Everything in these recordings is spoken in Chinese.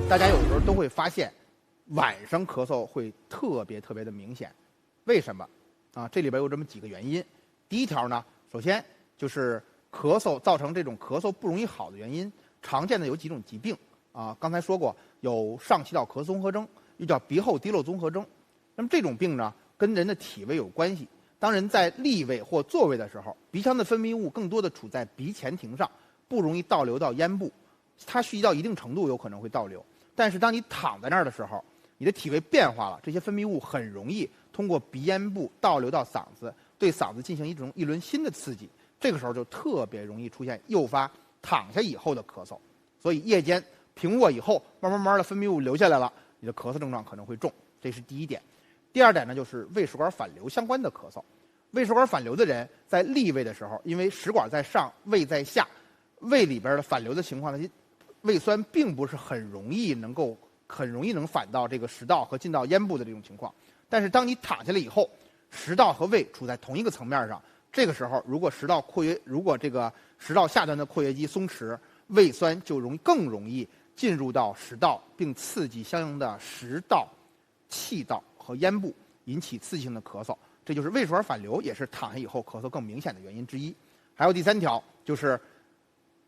大家有时候都会发现，晚上咳嗽会特别的明显。为什么？啊，这里边有这么几个原因。第一条呢，首先就是咳嗽造成这种咳嗽不容易好的原因，常见的有几种疾病啊。刚才说过，有上气道咳综合征，又叫鼻后滴漏综合征。那么这种病呢，跟人的体位有关系。当人在立位或坐位的时候，鼻腔的分泌物更多的处在鼻前庭上，不容易倒流到咽部。它蓄积到一定程度有可能会倒流。但是当你躺在那儿的时候，你的体位变化了，这些分泌物很容易通过鼻咽部倒流到嗓子，对嗓子进行一轮新的刺激。这个时候就特别容易出现诱发躺下以后的咳嗽。所以夜间平卧以后，慢慢的分泌物流下来了，你的咳嗽症状可能会重。这是第一点。第二点呢，就是胃食管反流相关的咳嗽。胃食管反流的人在立位的时候，因为食管在上，胃在下，胃里边的反流的情况呢，胃酸并不是很容易能反到这个食道和进到咽部的这种情况。但是当你躺下来以后，食道和胃处在同一个层面上，这个时候如果这个食道下端的括约肌松弛，胃酸就更容易进入到食道，并刺激相应的食道、气道和咽部，引起刺激性的咳嗽。这就是胃食管反流，也是躺下以后咳嗽更明显的原因之一。还有第三条，就是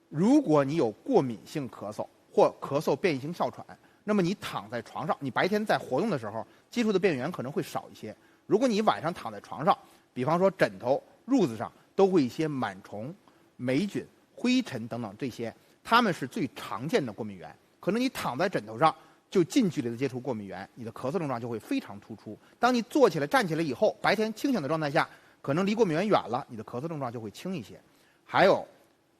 如果你有过敏性咳嗽或咳嗽变异性哮喘，那么你躺在床上，你白天在活动的时候接触的病原可能会少一些。如果你晚上躺在床上，比方说枕头、褥子上都会一些螨虫、霉菌、灰尘等等，这些它们是最常见的过敏源。可能你躺在枕头上就近距离的接触过敏源，你的咳嗽症状就会非常突出。当你坐起来、站起来以后，白天清醒的状态下，可能离过敏源远了，你的咳嗽症状就会轻一些。还有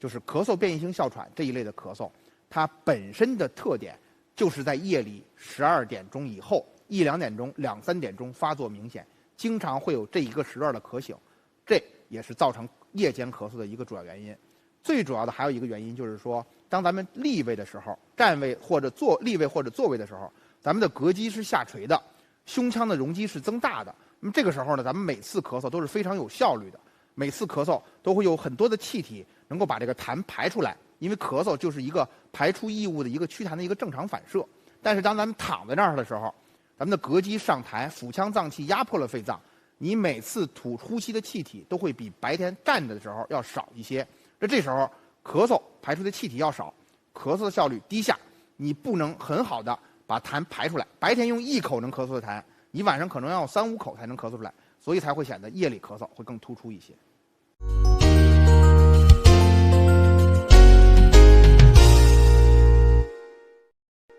就是咳嗽变异性哮喘这一类的咳嗽，它本身的特点就是在夜里12点钟以后1、2点钟、2、3点钟发作明显，经常会有这一个时段的咳醒，这也是造成夜间咳嗽的一个主要原因。最主要的还有一个原因就是说，当咱们立位的时候、立位或者坐位的时候，咱们的膈肌是下垂的，胸腔的容积是增大的。那么这个时候呢，咱们每次咳嗽都是非常有效率的，每次咳嗽都会有很多的气体能够把这个痰排出来，因为咳嗽就是一个排出异物的一个祛痰的一个正常反射。但是当咱们躺在那儿的时候，咱们的膈肌上抬，腹腔脏器压迫了肺脏，你每次呼吸的气体都会比白天站着的时候要少一些。这时候咳嗽排出的气体要少，咳嗽的效率低下，你不能很好的把痰排出来。白天用1口能咳嗽的痰，你晚上可能要3、5口才能咳嗽出来，所以才会显得夜里咳嗽会更突出一些。